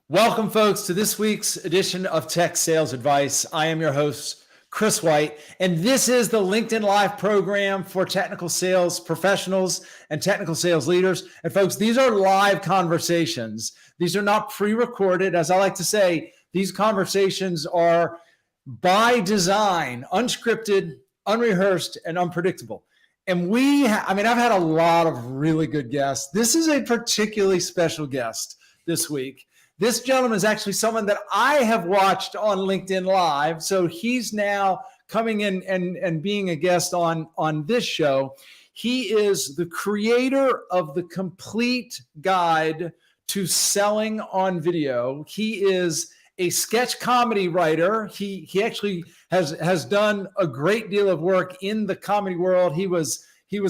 Welcome, folks, to this week's edition of Tech Sales Advice. I am your host, Chris White, and this is the LinkedIn Live program for technical sales professionals and technical sales leaders. And folks, these are live conversations. These are not pre-recorded. As I like to say, these conversations are by design, unscripted, unrehearsed, and unpredictable. And I've had a lot of really good guests. This is a particularly special guest this week. This gentleman is actually someone that I have watched on LinkedIn Live. So he's now coming in and being a guest on this show. He is the creator of the complete guide to selling on video. He is a sketch comedy writer. He actually has done a great deal of work in the comedy world. He was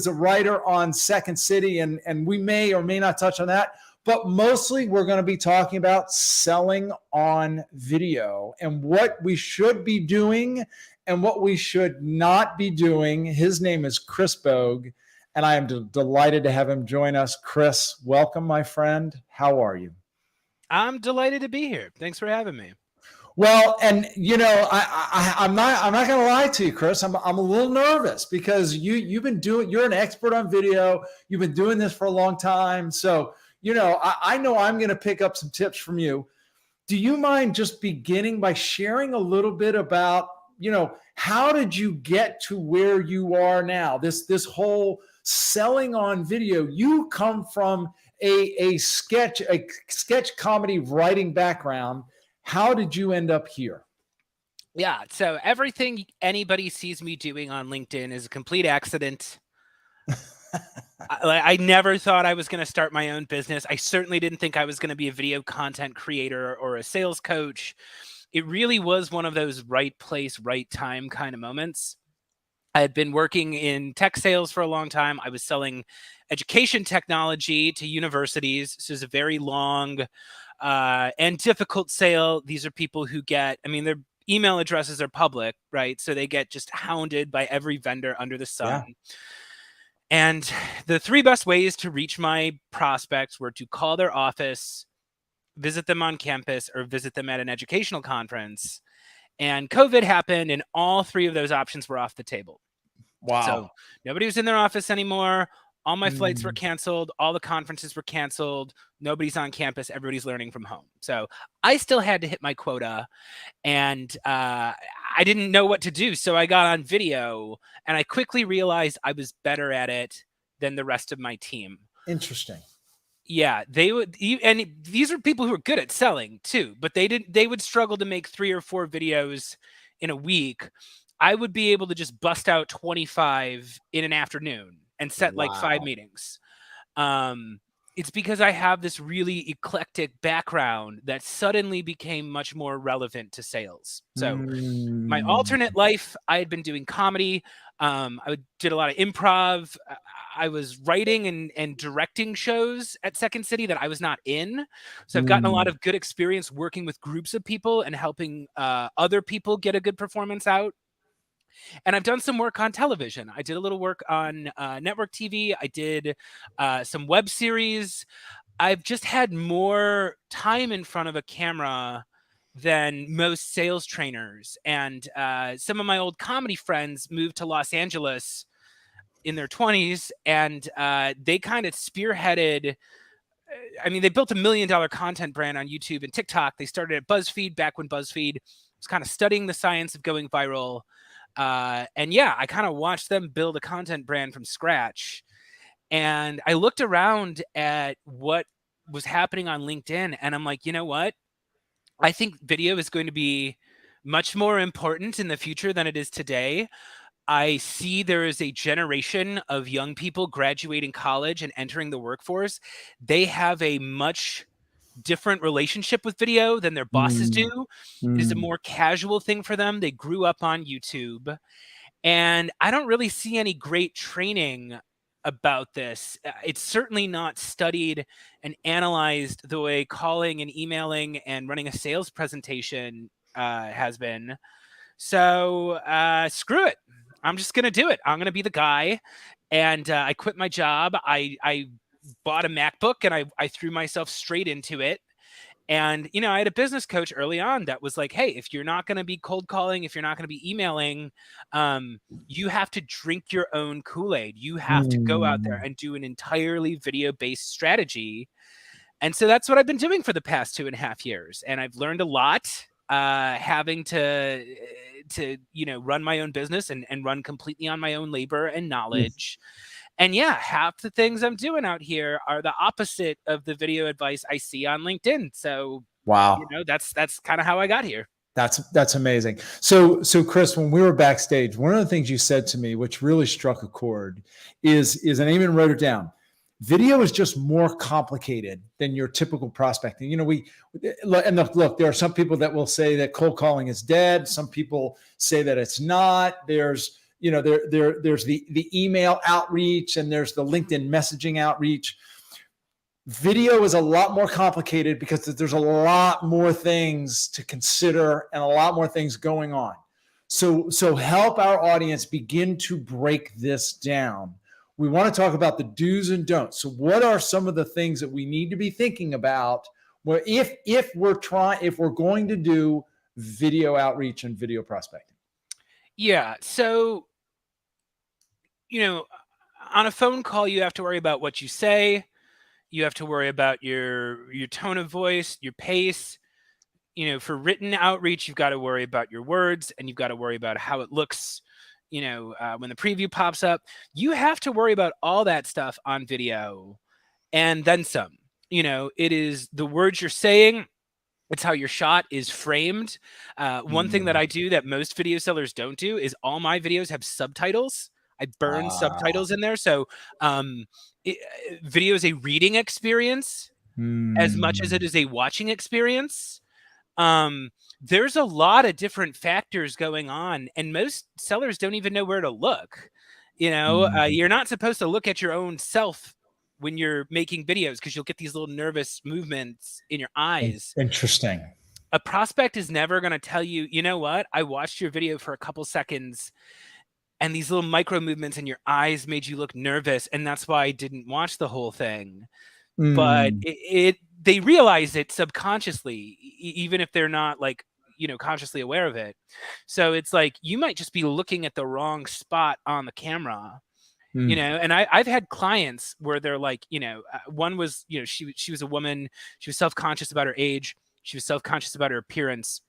a writer on Second City, and we may or may not touch on that. But mostly we're going to be talking about selling on video and what we should be doing and what we should not be doing. His name is Chris Bogue, and I am delighted to have him join us. Chris, welcome, my friend. How are you? I'm delighted to be here. Thanks for having me. Well, and I'm not going to lie to you, Chris. I'm a little nervous because you're an expert on video. You've been doing this for a long time. So, I know I'm going to pick up some tips from you. Do you mind just beginning by sharing a little bit about, how did you get to where you are now? This whole selling on video. You come from a sketch comedy writing background. How did you end up here? Yeah, so everything anybody sees me doing on LinkedIn is a complete accident. I never thought I was going to start my own business. I certainly didn't think I was going to be a video content creator or a sales coach. It really was one of those right place, right time kind of moments. I had been working in tech sales for a long time. I was selling education technology to universities. This is a very long and difficult sale. These are people who their email addresses are public, right? So they get just hounded by every vendor under the sun. Yeah. And the three best ways to reach my prospects were to call their office, visit them on campus, or visit them at an educational conference. And COVID happened, and all three of those options were off the table. Wow. So nobody was in their office anymore. All my flights were canceled. All the conferences were canceled. Nobody's on campus. Everybody's learning from home. So I still had to hit my quota, and I didn't know what to do. So I got on video, and I quickly realized I was better at it than the rest of my team. Interesting. Yeah, and these are people who are good at selling too, but they would struggle to make 3 or 4 videos in a week. I would be able to just bust out 25 in an afternoon and set like 5 meetings. It's because I have this really eclectic background that suddenly became much more relevant to sales. So my alternate life, I had been doing comedy. I did a lot of improv. I was writing and directing shows at Second City that I was not in. So I've gotten a lot of good experience working with groups of people and helping other people get a good performance out. And I've done some work on television. I did a little work on network TV. I did some web series. I've just had more time in front of a camera than most sales trainers. And some of my old comedy friends moved to Los Angeles in their 20s, and they kind of spearheaded. They built $1 million content brand on YouTube and TikTok. They started at BuzzFeed back when BuzzFeed was kind of studying the science of going viral. I kind of watched them build a content brand from scratch. And I looked around at what was happening on LinkedIn, and I'm like, you know what? I think video is going to be much more important in the future than it is today. I see there is a generation of young people graduating college and entering the workforce. They have a much different relationship with video than their bosses do. It is a more casual thing for them. They grew up on YouTube, and I don't really see any great training about this. It's certainly not studied and analyzed the way calling and emailing and running a sales presentation has been. So screw it. I'm just going to do it. I'm going to be the guy. And I quit my job. I bought a MacBook, and I threw myself straight into it. And, I had a business coach early on that was like, hey, if you're not going to be cold calling, if you're not going to be emailing, you have to drink your own Kool-Aid. You have to go out there Mm. and do an entirely video-based strategy. And so that's what I've been doing for the past 2.5 years. And I've learned a lot, having to run my own business and run completely on my own labor and knowledge. And yeah, half the things I'm doing out here are the opposite of the video advice I see on LinkedIn. So, Wow. that's kind of how I got here. That's amazing. So Chris, when we were backstage, one of the things you said to me, which really struck a chord, is and I even wrote it down. Video is just more complicated than your typical prospecting. Look, there are some people that will say that cold calling is dead. Some people say that it's not. There's there's the email outreach and there's the LinkedIn messaging outreach. Video is a lot more complicated because there's a lot more things to consider and a lot more things going on. So help our audience begin to break this down. We want to talk about the do's and don'ts. So what are some of the things that we need to be thinking about where if we're going to do video outreach and video prospecting? Yeah. So, on a phone call, you have to worry about what you say. You have to worry about your tone of voice, your pace. For written outreach, you've got to worry about your words, and you've got to worry about how it looks, when the preview pops up. You have to worry about all that stuff on video and then some. It is the words you're saying. It's how your shot is framed. One thing that I do that most video sellers don't do is all my videos have subtitles. I burn subtitles in there. So video is a reading experience as much as it is a watching experience. There's a lot of different factors going on, and most sellers don't even know where to look. You're not supposed to look at your own self when you're making videos because you'll get these little nervous movements in your eyes. Interesting. A prospect is never going to tell you, you know what? I watched your video for a couple seconds and these little micro movements in your eyes made you look nervous, and that's why I didn't watch the whole thing. But they realize it subconsciously, even if they're not consciously aware of it. So it's like you might just be looking at the wrong spot on the camera. And I've had clients where they're like, one was, she was a woman. She was self-conscious about her age. She was self-conscious about her appearance.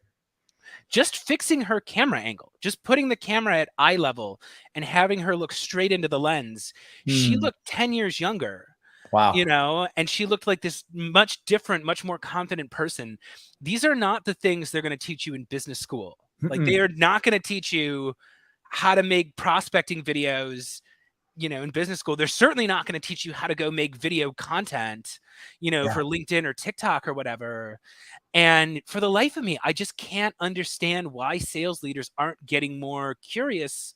Just fixing her camera angle, just putting the camera at eye level and having her look straight into the lens. She looked 10 years younger. Wow. And she looked like this much different, much more confident person. These are not the things they're going to teach you in business school. Like they are not going to teach you how to make prospecting videos, in business school. They're certainly not going to teach you how to go make video content, for LinkedIn or TikTok or whatever. And for the life of me, I just can't understand why sales leaders aren't getting more curious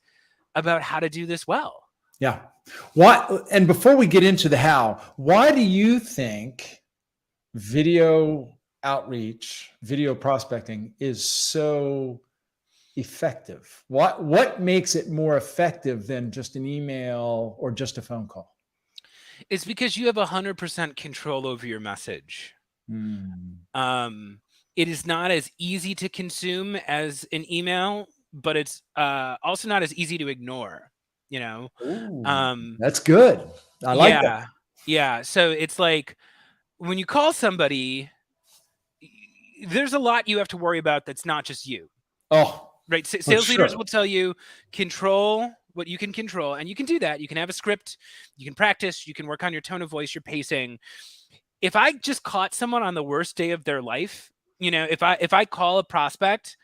about how to do this well. Yeah. Why? And before we get into the how, why do you think video outreach, video prospecting is so effective? What makes it more effective than just an email or just a phone call? It's because you have 100% control over your message. It is not as easy to consume as an email, but it's also not as easy to ignore. That's good. I like that. Yeah. So it's like when you call somebody, there's a lot you have to worry about that's not just you. Oh, right. Sales leaders will tell you control what you can control, and you can do that. You can have a script, you can practice, you can work on your tone of voice, your pacing. If I just caught someone on the worst day of their life, if I call a prospect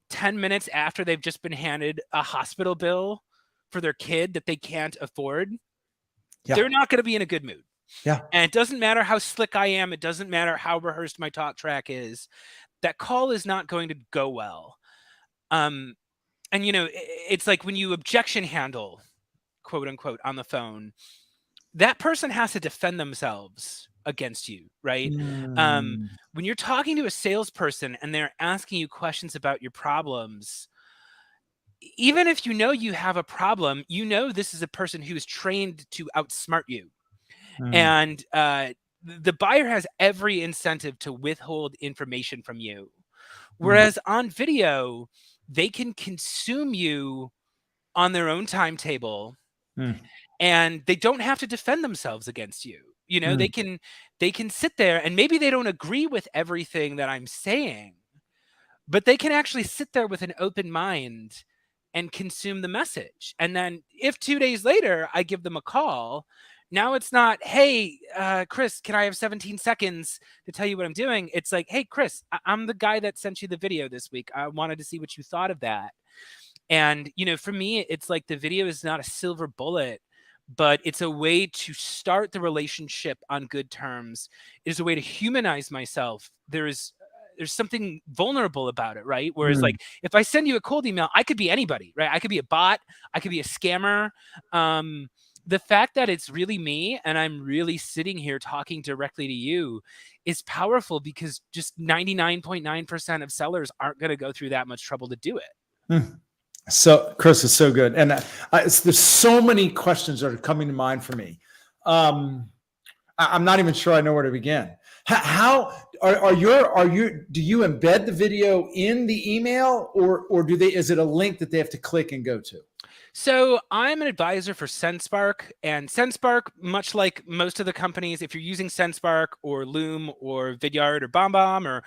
10 minutes after they've just been handed a hospital bill for their kid that they can't afford, they're not going to be in a good mood. Yeah. And it doesn't matter how slick I am. It doesn't matter how rehearsed my talk track is. That call is not going to go well. And, it's like when you objection handle, quote unquote, on the phone, that person has to defend themselves against you, right? When you're talking to a salesperson and they're asking you questions about your problems, even if you have a problem, this is a person who is trained to outsmart you. And the buyer has every incentive to withhold information from you. Whereas on video, they can consume you on their own timetable, and they don't have to defend themselves against you. You know, they can sit there, and maybe they don't agree with everything that I'm saying, but they can actually sit there with an open mind and consume the message. And then if 2 days later I give them a call, now it's not, hey, Chris, can I have 17 seconds to tell you what I'm doing? It's like, hey, Chris, I'm the guy that sent you the video this week. I wanted to see what you thought of that. And, you know, for me, it's like the video is not a silver bullet, but it's a way to start the relationship on good terms. It is a way to humanize myself. There's something vulnerable about it, right? Whereas like if I send you a cold email, I could be anybody, right? I could be a bot, I could be a scammer. The fact that it's really me and I'm really sitting here talking directly to you is powerful, because just 99.9% of sellers aren't going to go through that much trouble to do it. So, Chris, is so good, and there's so many questions that are coming to mind for me. I'm not even sure I know where to begin. How do you embed the video in the email, or is it a link that they have to click and go to? So I'm an advisor for SendSpark, and SendSpark, much like most of the companies, if you're using SendSpark or Loom or Vidyard or BombBomb, or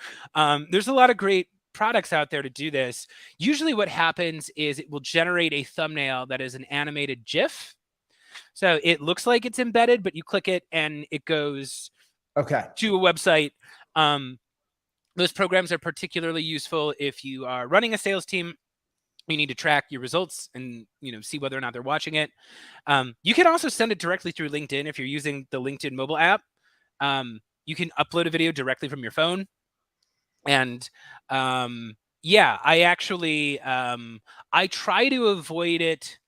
there's a lot of great products out there to do this. Usually what happens is it will generate a thumbnail that is an animated GIF. So it looks like it's embedded, but you click it and it goes to a website. Those programs are particularly useful if you are running a sales team. You need to track your results and, you know, see whether or not they're watching it. You can also send it directly through LinkedIn if you're using the LinkedIn mobile app. You can upload a video directly from your phone. And yeah, I actually I try to avoid it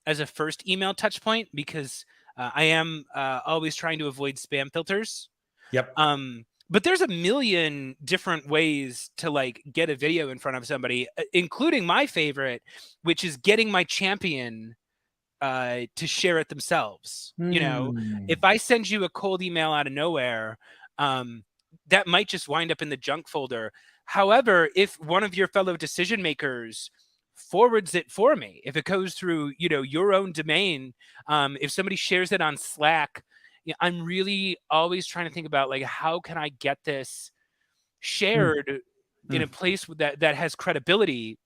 as a first email touch point, because I am always trying to avoid spam filters. Yep. But there's a million different ways to like get a video in front of somebody, including my favorite, which is getting my champion to share it themselves. You know, if I send you a cold email out of nowhere, that might just wind up in the junk folder. However, if one of your fellow decision makers forwards it for me, if it goes through, you know, your own domain, if somebody shares it on Slack, you know, I'm really always trying to think about like, how can I get this shared in a place that has credibility.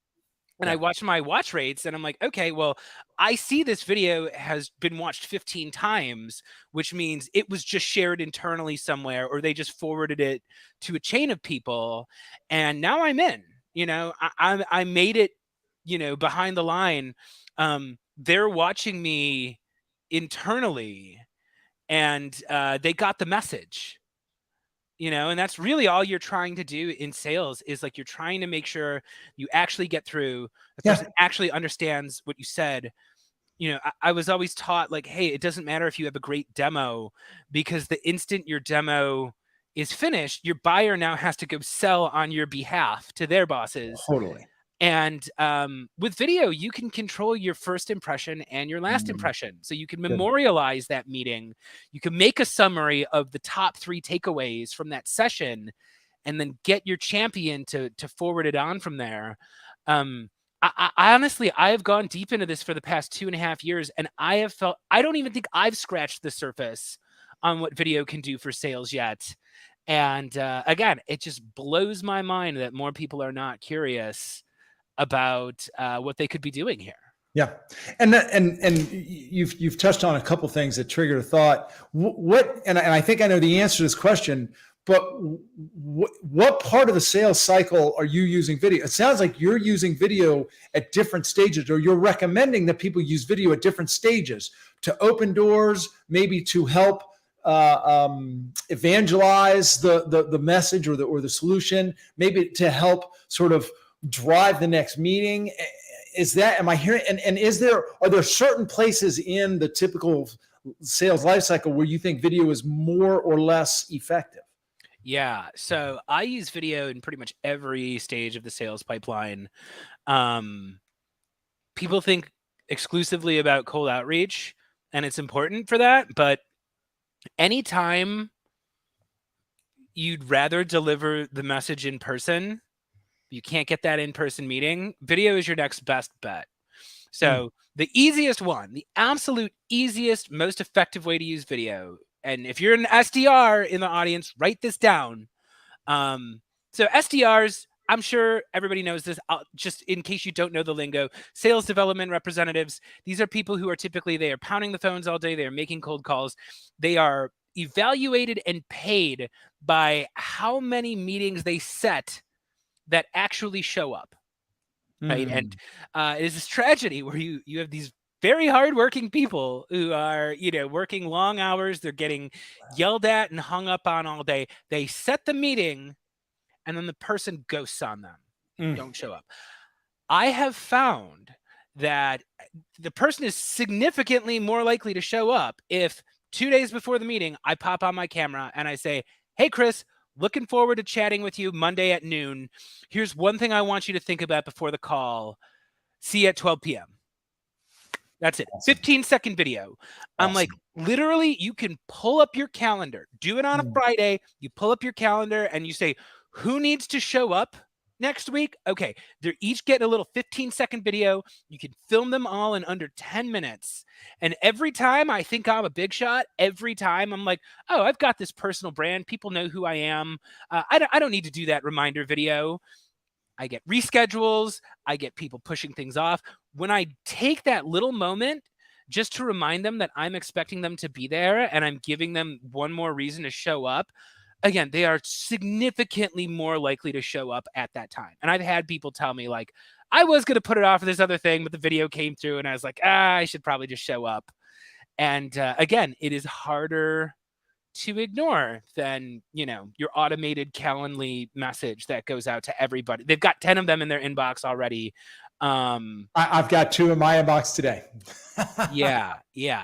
And I watch my watch rates and I'm like, okay, well, I see this video has been watched 15 times, which means it was just shared internally somewhere, or they just forwarded it to a chain of people. And now I'm in, you know, I made it, you know, behind the line. They're watching me internally, and they got the message. You know, and that's really all you're trying to do in sales, is like you're trying to make sure you actually get through, the person actually understands what you said. You know, I was always taught like, hey, it doesn't matter if you have a great demo, because the instant your demo is finished, your buyer now has to go sell on your behalf to their bosses. Totally. And with video, you can control your first impression and your last impression. So you can memorialize that meeting. You can make a summary of the top 3 takeaways from that session, and then get your champion to forward it on from there. I honestly, I have gone deep into this for the past 2.5 years, and I have felt, I don't even think I've scratched the surface on what video can do for sales yet. And again, it just blows my mind that more people are not curious about what they could be doing here. Yeah, and you've touched on a couple things that triggered a thought. And I think I know the answer to this question, but what part of the sales cycle are you using video? It sounds like you're using video at different stages, or you're recommending that people use video at different stages to open doors, maybe to help evangelize the message or the solution, maybe to help sort of drive the next meeting. Is that, am I hearing, and are there certain places in the typical sales lifecycle where you think video is more or less effective? Yeah, so I use video in pretty much every stage of the sales pipeline. People think exclusively about cold outreach, and it's important for that, but anytime you'd rather deliver the message in person, you can't get that in-person meeting, video is your next best bet. So the easiest one, the absolute easiest, most effective way to use video, and if you're an SDR in the audience, write this down. So SDRs, I'm sure everybody knows this. Just in case you don't know the lingo, sales development representatives, these are people who are typically, they are pounding the phones all day. They are making cold calls. They are evaluated and paid by how many meetings they set that actually show up. Right. And it is this tragedy where you have these very hardworking people who are, working long hours. They're getting yelled at and hung up on all day. They set the meeting and then the person ghosts on them. Don't show up. I have found that the person is significantly more likely to show up if 2 days before the meeting, I pop on my camera and I say, "Hey, Chris, looking forward to chatting with you Monday at noon. Here's one thing I want you to think about before the call. See you at 12 p.m. That's it. Awesome. 15-second video. I'm like, literally, you can pull up your calendar. Do it on a Friday. You pull up your calendar and you say, who needs to show up next week? Okay, they're each getting a little 15-second video. You can film them all in under 10 minutes. And every time I think I'm a big shot, every time I'm like, oh, I've got this personal brand. People know who I am. I don't need to do that reminder video. I get reschedules. I get people pushing things off. When I take that little moment just to remind them that I'm expecting them to be there and I'm giving them one more reason to show up, again, they are significantly more likely to show up at that time. And I've had people tell me, like, I was going to put it off for this other thing, but the video came through and I was like, I should probably just show up. And again, it is harder to ignore than, your automated Calendly message that goes out to everybody. They've got 10 of them in their inbox already. I've got 2 in my inbox today. Yeah.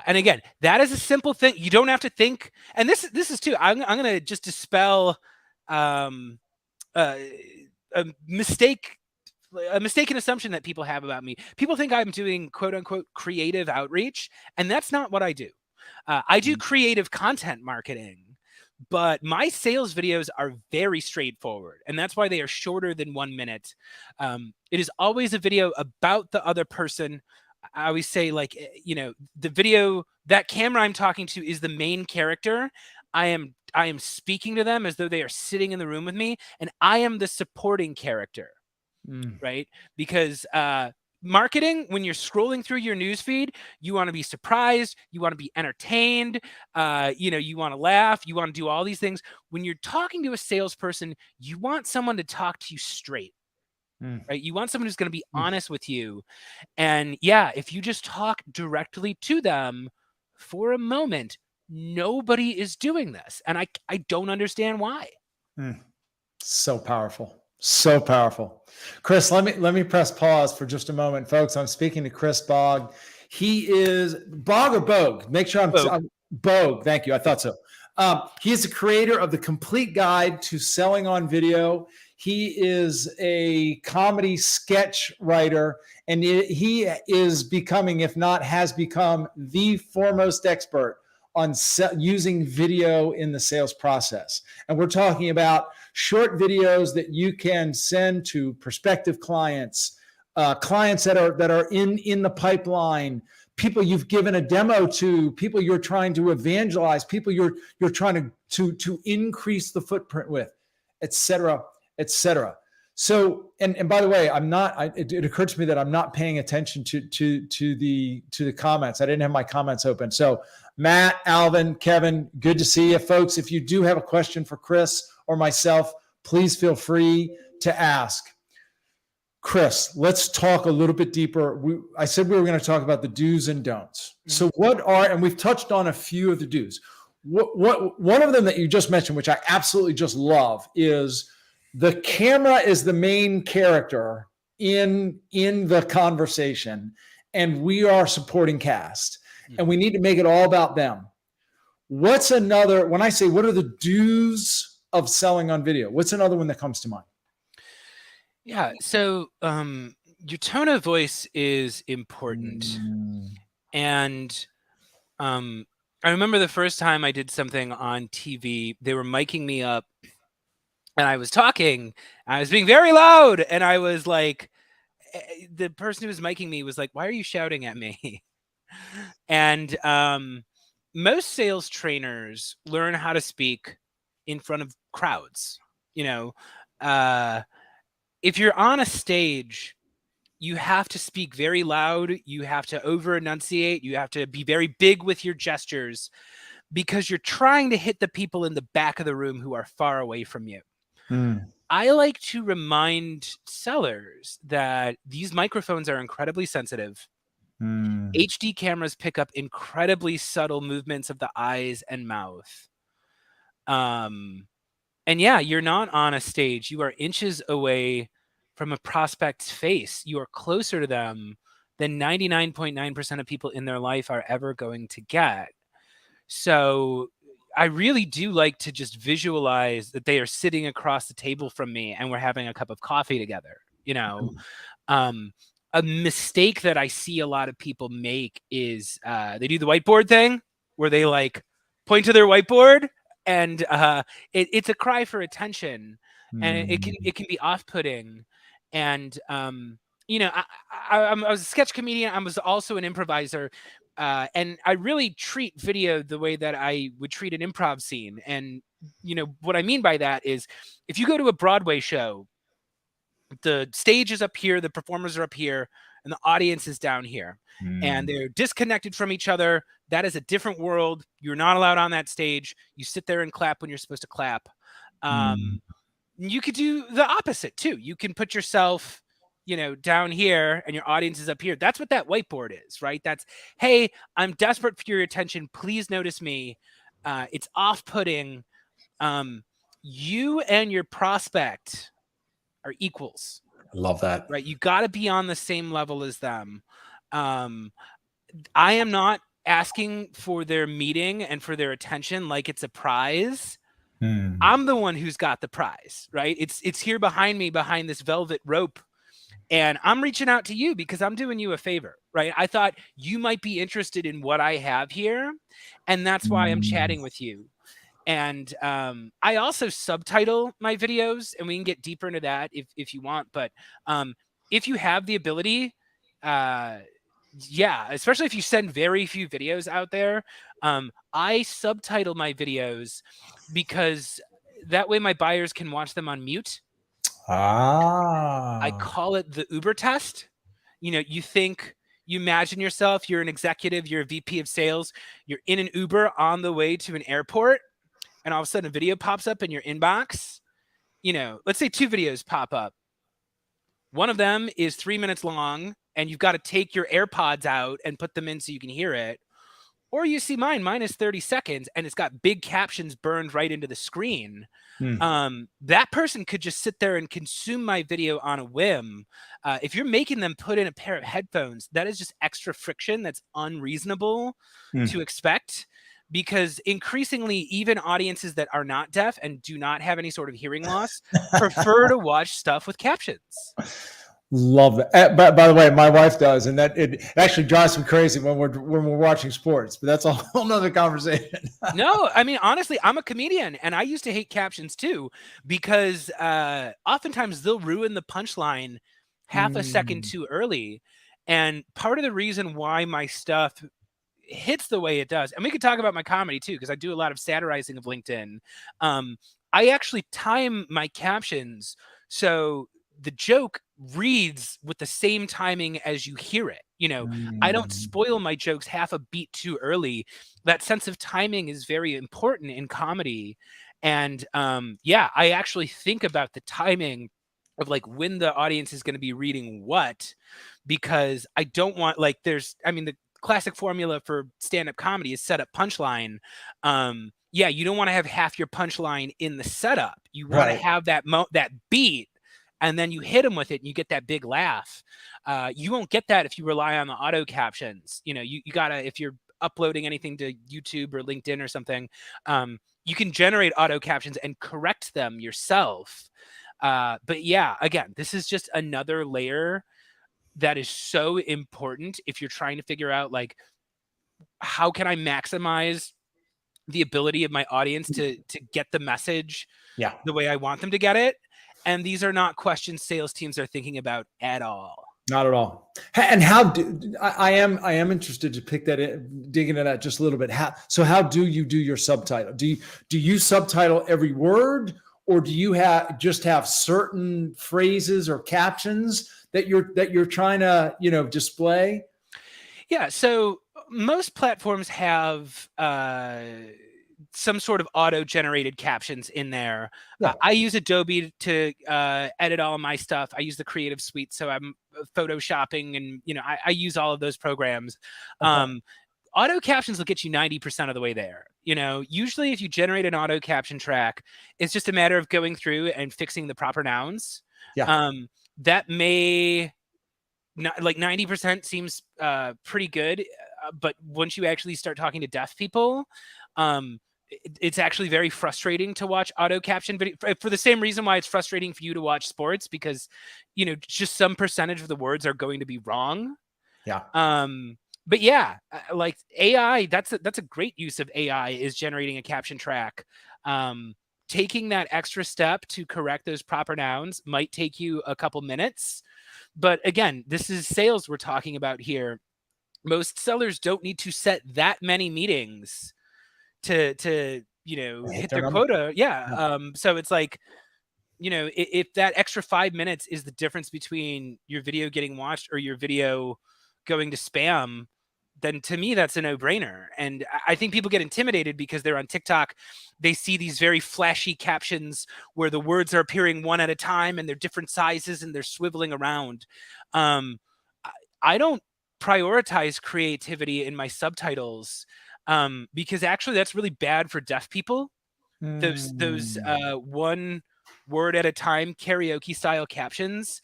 And again, that is a simple thing. You don't have to think. And this is too, I'm going to just dispel a mistaken assumption that people have about me. People think I'm doing quote unquote creative outreach, and that's not what I do. I do creative content marketing, but my sales videos are very straightforward, and that's why they are shorter than 1 minute. It is always a video about the other person. I always say, like, the video, that camera I'm talking to is the main character. I am speaking to them as though they are sitting in the room with me, and I am the supporting character, right? Because marketing, when you're scrolling through your newsfeed, you want to be surprised, you want to be entertained, you want to laugh, you want to do all these things. When you're talking to a salesperson, you want someone to talk to you straight, right? You want someone who's going to be honest with you. And yeah, if you just talk directly to them for a moment, nobody is doing this. And I don't understand why. So powerful. So powerful. Chris, let me press pause for just a moment. Folks, I'm speaking to Chris Bogg. He is Bogg or Bogue? Make sure I'm Bogue. Thank you. I thought so. He is the creator of the complete guide to selling on video. He is a comedy sketch writer, and he is becoming, if not has become, the foremost expert on using video in the sales process. And we're talking about short videos that you can send to prospective clients, clients that are in the pipeline, people you've given a demo to, people you're trying to evangelize, people you're trying to increase the footprint with, et cetera, et cetera. So, and by the way, it occurred to me that I'm not paying attention to the comments. I didn't have my comments open. So Matt, Alvin, Kevin, good to see you, folks. If you do have a question for Chris or myself, please feel free to ask. Chris, let's talk a little bit deeper. I said we were going to talk about the do's and don'ts. So what are, and we've touched on a few of the do's. One of them that you just mentioned, which I absolutely just love, is the camera is the main character in the conversation, and we are supporting cast, and we need to make it all about them. What's another, when I say what are the do's of selling on video, what's another one that comes to mind? Yeah. So your tone of voice is important. And I remember the first time I did something on TV, they were miking me up and I was talking, I was being very loud, and I was like, the person who was miking me was like, "Why are you shouting at me?" And most sales trainers learn how to speak in front of crowds. You know, uh, if you're on a stage, you have to speak very loud. You have to over enunciate. You have to be very big with your gestures because you're trying to hit the people in the back of the room who are far away from you. Mm. I like to remind sellers that these microphones are incredibly sensitive. Mm. HD cameras pick up incredibly subtle movements of the eyes and mouth. And yeah, you're not on a stage. You are inches away from a prospect's face. You are closer to them than 99.9% of people in their life are ever going to get. So I really do like to just visualize that they are sitting across the table from me and we're having a cup of coffee together. Um, a mistake that I see a lot of people make is they do the whiteboard thing where they like point to their whiteboard, and it's a cry for attention, and Mm. it can be off-putting. And I was a sketch comedian. I was also an improviser. And I really treat video the way that I would treat an improv scene. And, what I mean by that is if you go to a Broadway show, the stage is up here, the performers are up here, and the audience is down here. And Mm. they're disconnected from each other. That is a different world. You're not allowed on that stage. You sit there and clap when you're supposed to clap. Mm. You could do the opposite too. You can put yourself, down here and your audience is up here. That's what that whiteboard is, right? That's, hey, I'm desperate for your attention. Please notice me. It's off-putting. You and your prospect are equals, I love that. right? You got to be on the same level as them. I am not asking for their meeting and for their attention like it's a prize. Mm. I'm the one who's got the prize, right? It's here behind me, behind this velvet rope. And I'm reaching out to you because I'm doing you a favor, right? I thought you might be interested in what I have here. And that's why I'm Mm. chatting with you. And I also subtitle my videos, and we can get deeper into that if you want. But if you have the ability, yeah, especially if you send very few videos out there, I subtitle my videos because that way my buyers can watch them on mute. I Ah. call it the Uber test. You imagine yourself, you're an executive, you're a VP of sales, you're in an Uber on the way to an airport, and all of a sudden a video pops up in your inbox. Let's say 2 videos pop up. One of them is 3 minutes long, and you've got to take your AirPods out and put them in so you can hear it. Or you see mine is 30 seconds, and it's got big captions burned right into the screen. That person could just sit there and consume my video on a whim. If you're making them put in a pair of headphones, that is just extra friction that's unreasonable to expect, because increasingly, even audiences that are not deaf and do not have any sort of hearing loss prefer to watch stuff with captions. Love that. But by the way, my wife does, and that it actually drives me crazy when we're watching sports. But that's a whole nother conversation. No, I mean, honestly, I'm a comedian, and I used to hate captions too, because oftentimes they'll ruin the punchline half a second Mm. too early. And part of the reason why my stuff hits the way it does, and we could talk about my comedy too, because I do a lot of satirizing of LinkedIn. I actually time my captions so the joke reads with the same timing as you hear it. I don't Mm. spoil my jokes half a beat too early. That sense of timing is very important in comedy. And yeah, I actually think about the timing of like when the audience is going to be reading what, because I don't want, like, the classic formula for stand-up comedy is setup punchline. Yeah, you don't want to have half your punchline in the setup. You want to Right. have that beat, and then you hit them with it and you get that big laugh. You won't get that if you rely on the auto captions. You gotta, if you're uploading anything to YouTube or LinkedIn or something, you can generate auto captions and correct them yourself. But yeah, again, this is just another layer that is so important if you're trying to figure out, like, how can I maximize the ability of my audience to get the message Yeah. the way I want them to get it. And these are not questions sales teams are thinking about at all. Not at all. And how do I am interested to pick that in, dig into that just a little bit. How do you do your subtitle? Do you subtitle every word, or do you just have certain phrases or captions that you're trying to display? Yeah, so most platforms have some sort of auto-generated captions in there. Yeah. I use Adobe to edit all of my stuff. I use the Creative Suite, so I'm photoshopping, and I use all of those programs. Okay. Auto captions will get you 90% of the way there. Usually if you generate an auto caption track, it's just a matter of going through and fixing the proper nouns. Yeah. That may not, like 90% seems pretty good, but once you actually start talking to deaf people, it's actually very frustrating to watch auto caption video for the same reason why it's frustrating for you to watch sports, because just some percentage of the words are going to be wrong. Yeah. But yeah, like AI, that's a great use of AI, is generating a caption track. Taking that extra step to correct those proper nouns might take you a couple minutes. But again, this is sales we're talking about here. Most sellers don't need to set that many meetings to hit their quota. Yeah. So it's like, if that extra 5 minutes is the difference between your video getting watched or your video going to spam, then to me that's a no-brainer. And I think people get intimidated because they're on TikTok. They see these very flashy captions where the words are appearing one at a time and they're different sizes and they're swiveling around. I don't prioritize creativity in my subtitles, because actually that's really bad for deaf people. Those one word at a time karaoke style captions,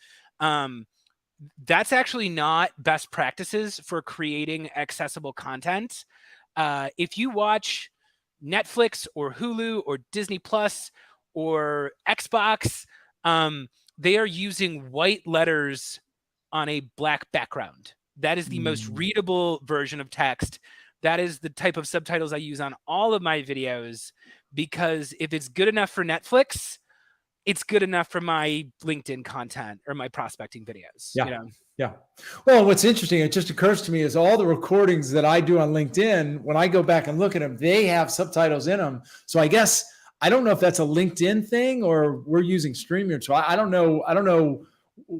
that's actually not best practices for creating accessible content. If you watch Netflix or Hulu or Disney Plus or Xbox, they are using white letters on a black background. That is the most readable version of text. That is the type of subtitles I use on all of my videos, because if it's good enough for Netflix, it's good enough for my LinkedIn content or my prospecting videos. Yeah. Yeah. Well, what's interesting, it just occurs to me, is all the recordings that I do on LinkedIn, when I go back and look at them, they have subtitles in them. So I guess, I don't know if that's a LinkedIn thing or we're using StreamYard. So I don't know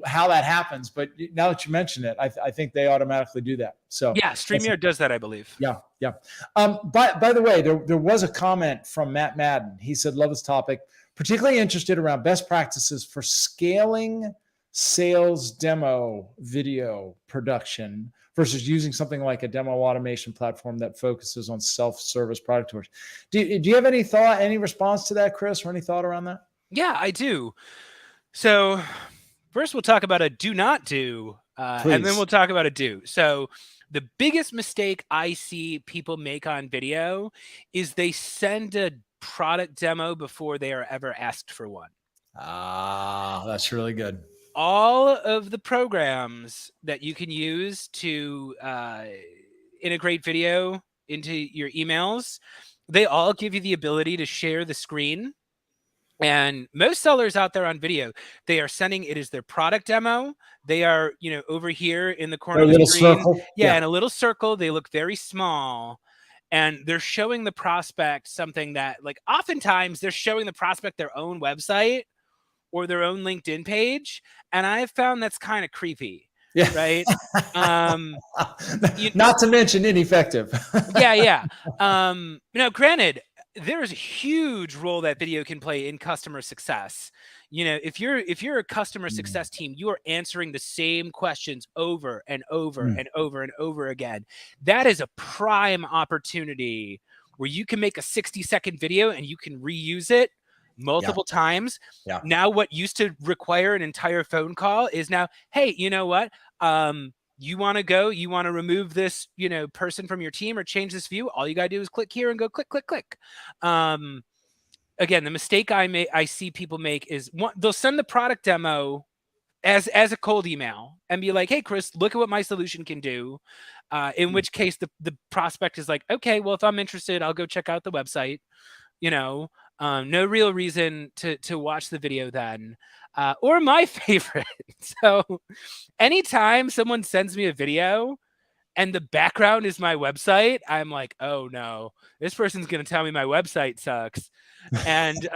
how that happens, but now that you mention it, I think they automatically do that. So yeah, StreamYard does that, I believe. Yeah. Yeah. By the way, there was a comment from Matt Madden. He said, love this topic, particularly interested around best practices for scaling sales demo video production versus using something like a demo automation platform that focuses on self-service product owners. Do you have any response to that, Chris, or any thought around that? Yeah, I do. So first we'll talk about a do not do, and then we'll talk about a do. So the biggest mistake I see people make on video is they send a product demo before they are ever asked for one. That's really good. All of the programs that you can use to integrate video into your emails, they all give you the ability to share the screen. And most sellers out there on video, they are sending it as their product demo. They are, over here in the corner of the screen. Circle. Yeah, in a little circle. They look very small. And they're showing the prospect something that, like, oftentimes they're showing the prospect their own website or their own LinkedIn page. And I've found that's kind of creepy. Yeah. Right. Not to mention ineffective. Yeah. Granted, there's a huge role that video can play in customer success. If you're a customer success team, you are answering the same questions over and over and over and over again. That is a prime opportunity where you can make a 60-second video and you can reuse it multiple times. Yeah. Now, what used to require an entire phone call is now, hey, you know what? You want to remove this, person from your team or change this view. All you got to do is click here and go click, click, click. Again, the mistake I see people make is they'll send the product demo as a cold email and be like, hey, Chris, look at what my solution can do. In which case the prospect is like, okay, well, if I'm interested, I'll go check out the website. No real reason to watch the video then. Or my favorite. So anytime someone sends me a video and the background is my website, I'm like, oh no, this person's going to tell me my website sucks. And,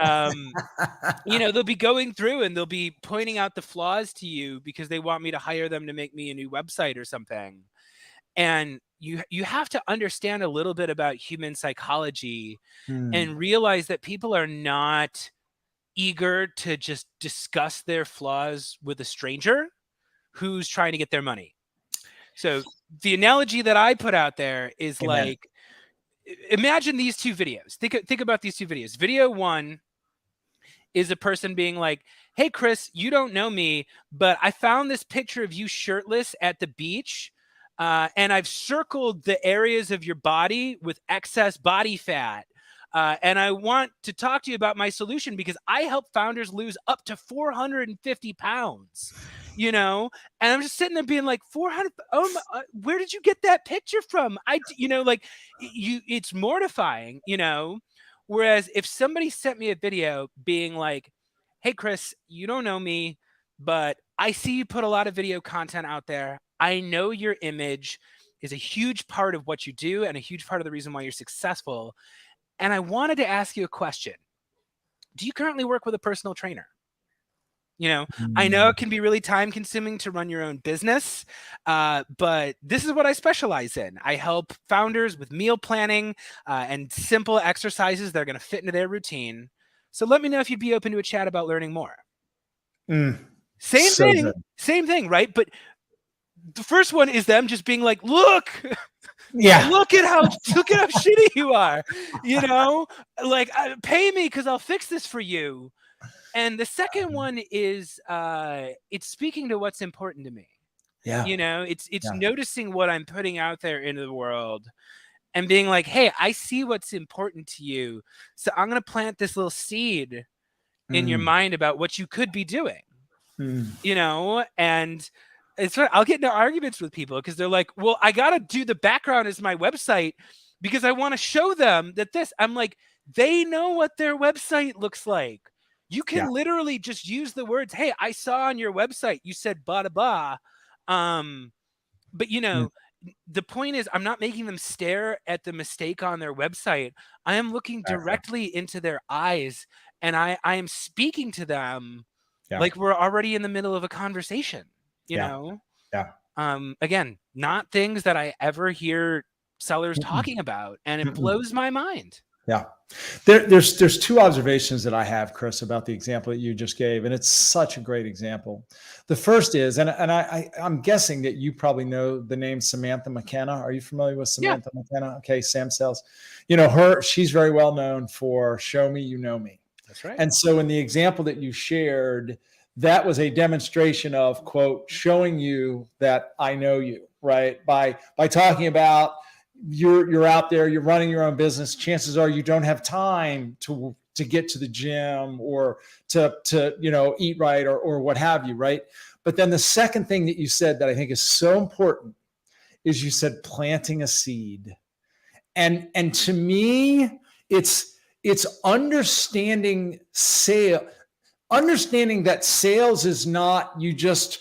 they'll be going through and they'll be pointing out the flaws to you because they want me to hire them to make me a new website or something. And you have to understand a little bit about human psychology and realize that people are not eager to just discuss their flaws with a stranger who's trying to get their money. So the analogy that I put out there is Amen. like, imagine these two videos. Think about these two videos. Video one is a person being like, hey, Chris, you don't know me, but I found this picture of you shirtless at the beach. And I've circled the areas of your body with excess body fat. And I want to talk to you about my solution because I help founders lose up to 450 pounds, and I'm just sitting there being like 400. Where did you get that picture from? It's mortifying, whereas if somebody sent me a video being like, hey, Chris, you don't know me, but I see you put a lot of video content out there. I know your image is a huge part of what you do and a huge part of the reason why you're successful. And I wanted to ask you a question. Do you currently work with a personal trainer? I know it can be really time consuming to run your own business, but this is what I specialize in. I help founders with meal planning and simple exercises that are going to fit into their routine. So let me know if you'd be open to a chat about learning more. Same thing, right? But the first one is them just being like, look at how shitty you are, like, pay me because I'll fix this for you. And the second one is it's speaking to what's important to me. It's noticing what I'm putting out there into the world and being like, hey, I see what's important to you, so I'm going to plant this little seed in your mind about what you could be doing. And it's right. I'll get into arguments with people because they're like, well, I got to do the background as my website because I want to show them that this. I'm like, they know what their website looks like. You can literally just use the words, hey, I saw on your website, you said blah, blah, blah. But, the point is, I'm not making them stare at the mistake on their website. I am looking directly into their eyes and I am speaking to them like we're already in the middle of a conversation. Again, not things that I ever hear sellers talking about, and it blows my mind. There's two observations that I have, Chris, about the example that you just gave, and it's such a great example. The first is, and I'm guessing that you probably know the name Samantha McKenna. Are you familiar with Samantha McKenna? Okay, Sam Sells. She's very well known for Show Me, You Know Me. That's right. And so in the example that you shared, that was a demonstration of, quote, showing you that I know you, right? By talking about you're out there, you're running your own business. Chances are you don't have time to get to the gym or to eat right or what have you, right? But then the second thing that you said that I think is so important is you said planting a seed. And to me, it's understanding that sales is not you just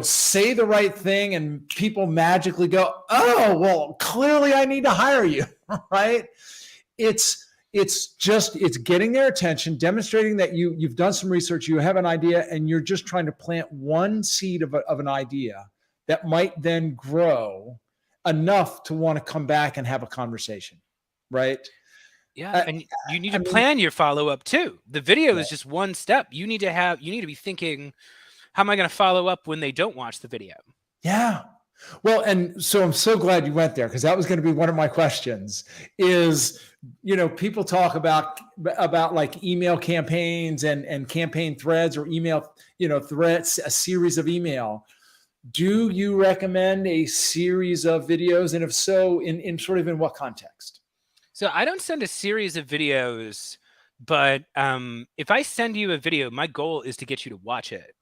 say the right thing and people magically go, oh, well, clearly I need to hire you, right? It's getting their attention, demonstrating that you've done some research, you have an idea, and you're just trying to plant one seed of an idea that might then grow enough to want to come back and have a conversation, right? Yeah, and you need to plan your follow-up too. The video is just one step. You need to be thinking, how am I going to follow up when they don't watch the video? Yeah. Well, and so I'm so glad you went there because that was going to be one of my questions is, people talk about like email campaigns and campaign threads or email, threads, a series of email. Do you recommend a series of videos? And if so, in sort of in what context? So I don't send a series of videos, but if I send you a video, my goal is to get you to watch it.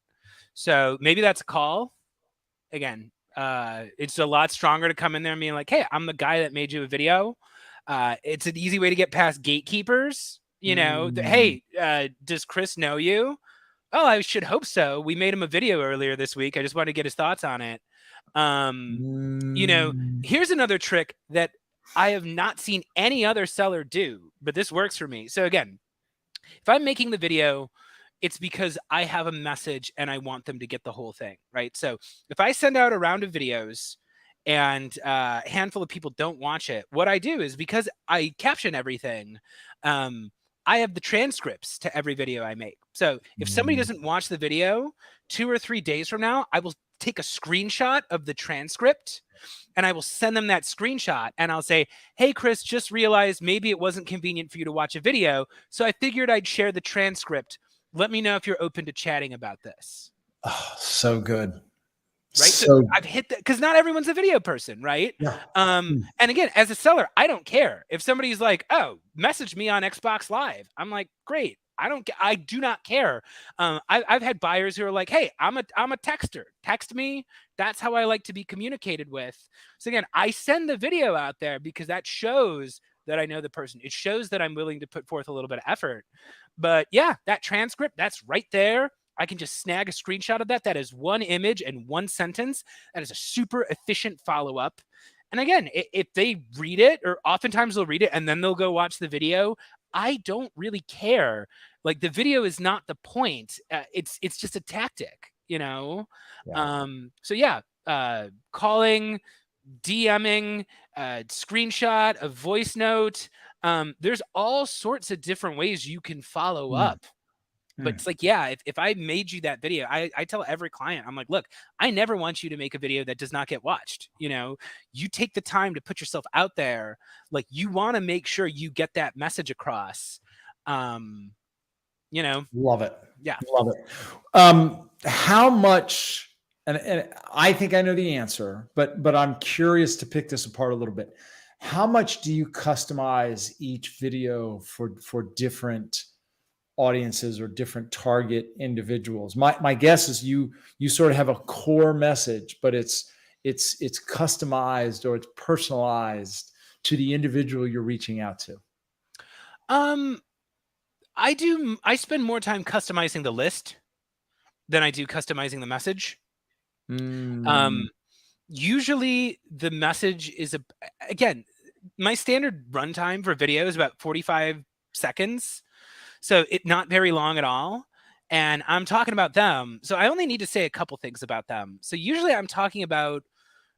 So maybe that's a call. Again, it's a lot stronger to come in there and be like, hey, I'm the guy that made you a video. It's an easy way to get past gatekeepers. Hey, does Chris know you? Oh, I should hope so. We made him a video earlier this week. I just wanted to get his thoughts on it. Here's another trick that I have not seen any other seller do, but this works for me. So again, if I'm making the video, it's because I have a message and I want them to get the whole thing, right? So if I send out a round of videos and a handful of people don't watch it, what I do is, because I caption everything, I have the transcripts to every video I make. So if somebody doesn't watch the video, 2 or 3 days from now, I will take a screenshot of the transcript and I will send them that screenshot and I'll say, hey, Chris, just realized maybe it wasn't convenient for you to watch a video. So I figured I'd share the transcript. Let me know if you're open to chatting about this. Oh, so good. Right. So I've hit that, because not everyone's a video person. Right. Yeah. And again, as a seller, I don't care if somebody's like, oh, message me on Xbox Live. I'm like, great. I do not care. I've had buyers who are like, hey, I'm a texter. Text me. That's how I like to be communicated with. So again, I send the video out there because that shows that I know the person. It shows that I'm willing to put forth a little bit of effort. But yeah, that transcript, that's right there. I can just snag a screenshot of that. That is one image and one sentence. That is a super efficient follow-up. And again, if they read it, or oftentimes they'll read it and then they'll go watch the video, I don't really care. Like, the video is not the point. It's just a tactic, Yeah. So yeah, calling, DMing, screenshot, a voice note. There's all sorts of different ways you can follow up. But it's like, yeah, if I made you that video, I tell every client, I'm like, look, I never want you to make a video that does not get watched. You take the time to put yourself out there. Like, you want to make sure you get that message across. Love it. Yeah. Love it. How much, and I think I know the answer, but I'm curious to pick this apart a little bit. How much do you customize each video for different audiences or different target individuals? My guess is you sort of have a core message, but it's customized or it's personalized to the individual you're reaching out to. I spend more time customizing the list than I do customizing the message. Usually the message is again, my standard runtime for video is about 45 seconds. So it's not very long at all. And I'm talking about them. So I only need to say a couple things about them. So usually I'm talking about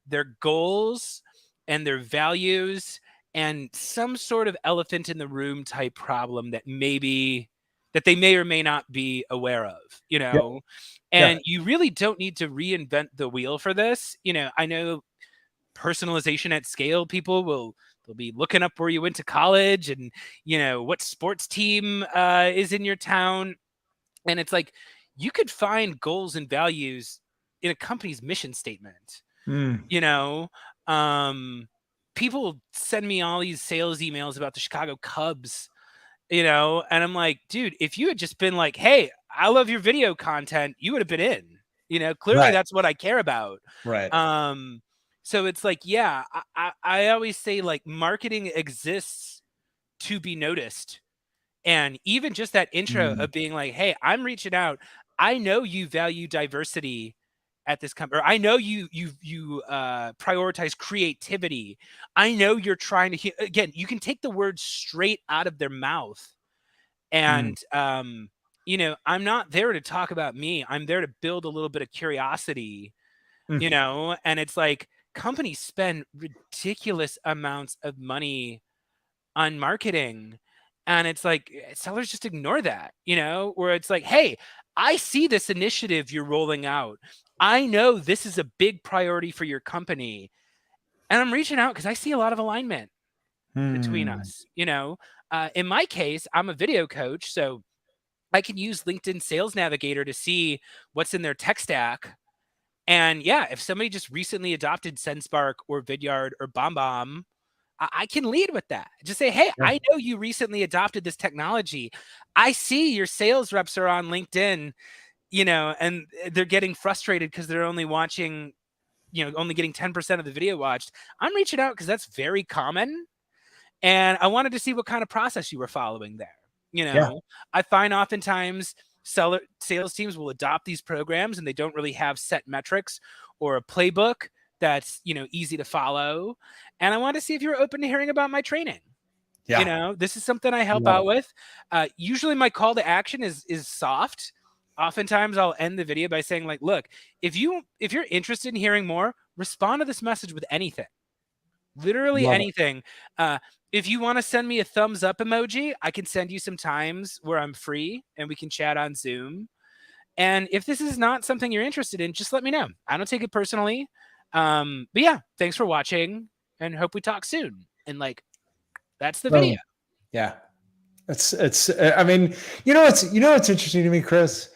their goals and their values and some sort of elephant in the room type problem that they may or may not be aware of, And you really don't need to reinvent the wheel for this. I know personalization at scale, they'll be looking up where you went to college and, what sports team is in your town. And it's like, you could find goals and values in a company's mission statement. People send me all these sales emails about the Chicago Cubs, and I'm like, dude, if you had just been like, hey, I love your video content, you would have been in. Clearly that's what I care about. Right. So it's like, yeah, I always say, like, marketing exists to be noticed. And even just that intro of being like, hey, I'm reaching out. I know you value diversity at this company, or I know you prioritize creativity. I know you're trying to, again, you can take the words straight out of their mouth. And, I'm not there to talk about me. I'm there to build a little bit of curiosity, and it's like, companies spend ridiculous amounts of money on marketing. And it's like, sellers just ignore that, where it's like, hey, I see this initiative you're rolling out. I know this is a big priority for your company. And I'm reaching out because I see a lot of alignment between us. In my case, I'm a video coach, so I can use LinkedIn Sales Navigator to see what's in their tech stack. And yeah, if somebody just recently adopted SendSpark or Vidyard or BombBomb, I can lead with that. Just say, hey, I know you recently adopted this technology. I see your sales reps are on LinkedIn. and they're getting frustrated because they're only watching, only getting 10% of the video watched. I'm reaching out because that's very common. And I wanted to see what kind of process you were following there. Yeah. I find oftentimes sales teams will adopt these programs and they don't really have set metrics or a playbook that's, easy to follow. And I want to see if you're open to hearing about my training. Yeah. This is something I help Love out with. Usually my call to action is soft. Oftentimes I'll end the video by saying, like, look, if you're interested in hearing more, respond to this message with anything. Literally Love it. anything. If you want to send me a thumbs up emoji, I can send you some times where I'm free and we can chat on Zoom. And if this is not something you're interested in, just let me know. I don't take it personally. But yeah, thanks for watching and hope we talk soon. And like, that's the video. Yeah. I mean, what's interesting to me, Chris?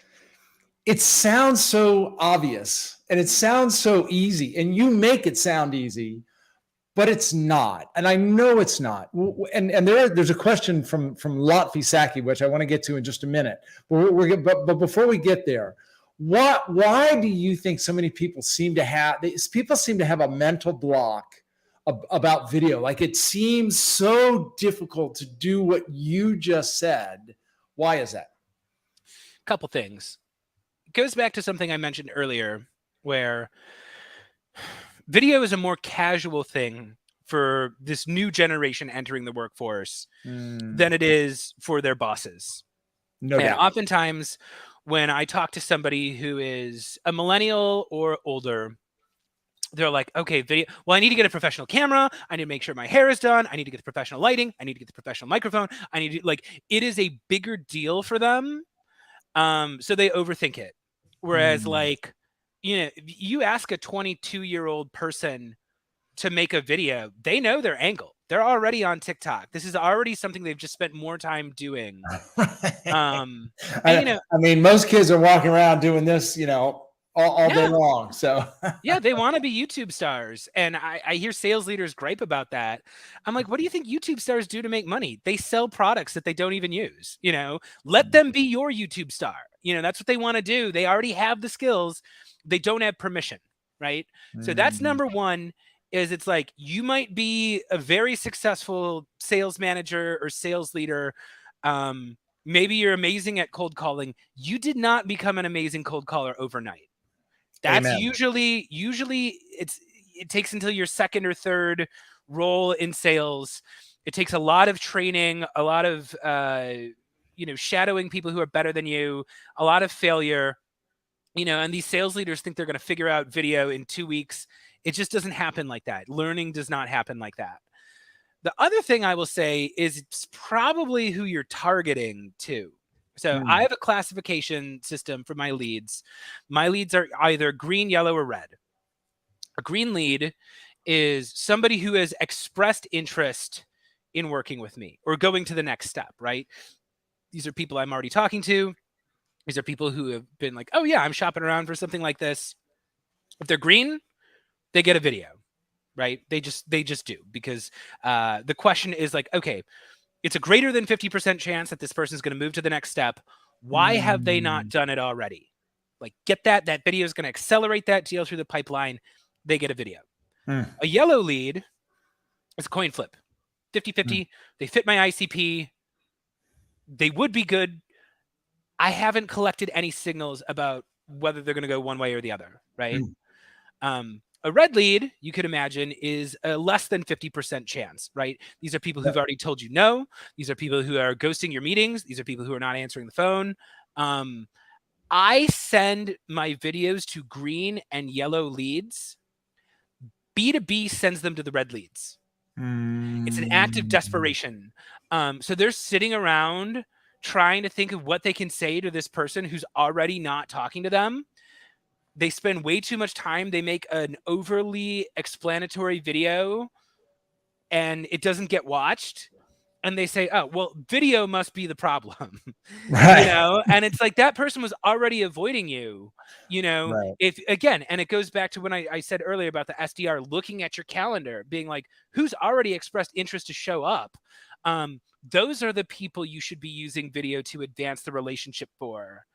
It sounds so obvious and it sounds so easy, and you make it sound easy, but it's not. And I know it's not. And there's a question from Lotfi Saki, which I want to get to in just a minute. But before we get there, why do you think so many people seem to have a mental block about video? Like, it seems so difficult to do what you just said. Why is that? Couple things. It goes back to something I mentioned earlier, where video is a more casual thing for this new generation entering the workforce than it is for their bosses. No doubt. Oftentimes when I talk to somebody who is a millennial or older, they're like, okay, video. Well, I need to get a professional camera. I need to make sure my hair is done. I need to get the professional lighting. I need to get the professional microphone. I need to, it is a bigger deal for them. So they overthink it. Whereas you ask a 22-year-old person to make a video, they know their angle. They're already on TikTok. This is already something they've just spent more time doing. I mean, most kids are walking around doing this, all day long. So yeah, they want to be YouTube stars. And I hear sales leaders gripe about that. I'm like, what do you think YouTube stars do to make money? They sell products that they don't even use. Let them be your YouTube star. That's what they want to do. They already have the skills. They don't have permission, right? So that's number one. Is it's like, you might be a very successful sales manager or sales leader. Maybe you're amazing at cold calling. You did not become an amazing cold caller overnight. That's usually it takes until your second or third role in sales. It takes a lot of training, a lot of shadowing people who are better than you, a lot of failure. And these sales leaders think they're going to figure out video in 2 weeks. It just doesn't happen like that. Learning does not happen like that. The other thing I will say is it's probably who you're targeting too. So I have a classification system for my leads. My leads are either green, yellow, or red. A green lead is somebody who has expressed interest in working with me or going to the next step, right? These are people I'm already talking to. These are people who have been like, oh yeah, I'm shopping around for something like this. If they're green, they get a video, right? They just do, because the question is like, okay, it's a greater than 50% chance that this person is going to move to the next step. Why have they not done it already? Like, get that video is going to accelerate that deal through the pipeline. They get a video. A yellow lead is a coin flip, 50-50. They fit my ICP. They would be good. I haven't collected any signals about whether they're going to go one way or the other, right? A red lead, you could imagine, is a less than 50% chance, right? These are people who've already told you no. These are people who are ghosting your meetings. These are people who are not answering the phone. I send my videos to green and yellow leads. B2B sends them to the red leads. It's an act of desperation. So they're sitting around trying to think of what they can say to this person who's already not talking to them. They spend way too much time. They make an overly explanatory video and it doesn't get watched. And they say, oh, well, video must be the problem, Right. And it's like, that person was already avoiding you, Right. if again, and it goes back to when I said earlier about the SDR looking at your calendar, being like, who's already expressed interest to show up? Those are the people you should be using video to advance the relationship for.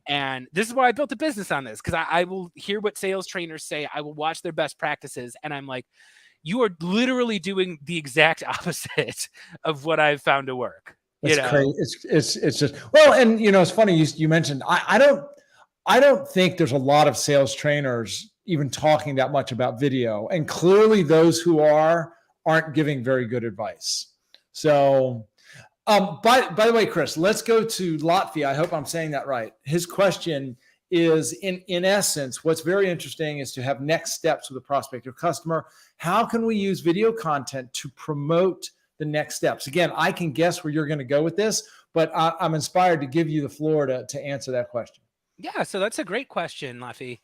And this is why I built a business on this, because I will hear what sales trainers say. I will watch their best practices. And I'm like, you are literally doing the exact opposite of what I've found to work. It's crazy. It's just, well, and it's funny. You mentioned, I don't think there's a lot of sales trainers even talking that much about video. And clearly those who aren't giving very good advice. So, by the way, Chris, let's go to Latvia. I hope I'm saying that right. His question is, in essence, what's very interesting is to have next steps with a prospect or customer. How can we use video content to promote the next steps? Again, I can guess where you're going to go with this, but I'm inspired to give you the floor to answer that question. Yeah, so that's a great question, Laffy.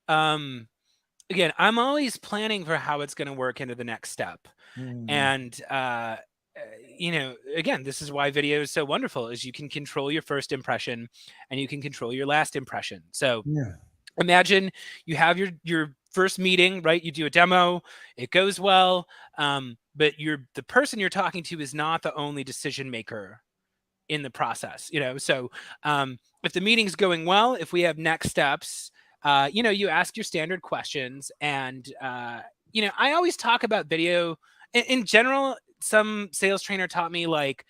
Again, I'm always planning for how it's going to work into the next step. And again, this is why video is so wonderful, is you can control your first impression and you can control your last impression. So imagine you have your first meeting, right? You do a demo, it goes well, but the person you're talking to is not the only decision maker in the process, So if the meeting's going well, if we have next steps, you ask your standard questions. And I always talk about video in general. Some sales trainer taught me, like,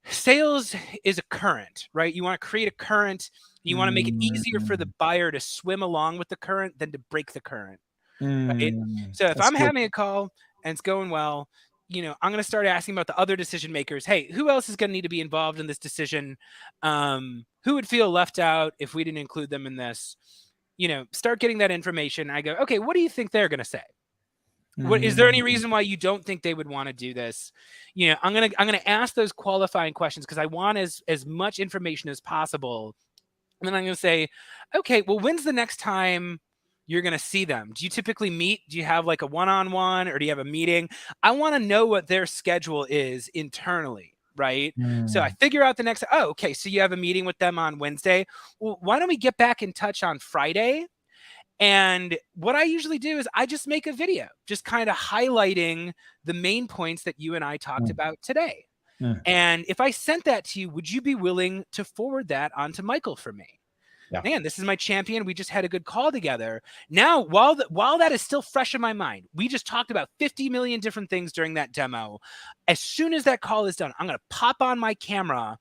sales is a current, right? You want to create a current. You want to make it easier for the buyer to swim along with the current than to break the current, right? So if I'm having a call and it's going well, I'm going to start asking about the other decision makers. Hey, who else is going to need to be involved in this decision? Who would feel left out if we didn't include them in this? Start getting that information. I go, okay, what do you think they're going to say? What is there any reason why you don't think they would want to do this? I'm gonna ask those qualifying questions because I want as much information as possible. And then I'm gonna say, okay, well, when's the next time you're gonna see them? Do you typically meet? Do you have like a one-on-one, or do you have a meeting? I want to know what their schedule is internally, right? So I figure out the next. Oh, okay, so you have a meeting with them on Wednesday. Well, why don't we get back in touch on Friday? And what I usually do is I just make a video, just kind of highlighting the main points that you and I talked about today. And if I sent that to you, would you be willing to forward that on to Michael for me? Man, this is my champion. We just had a good call together. Now, while that is still fresh in my mind, we just talked about 50 million different things during that demo. As soon as that call is done, I'm going to pop on my camera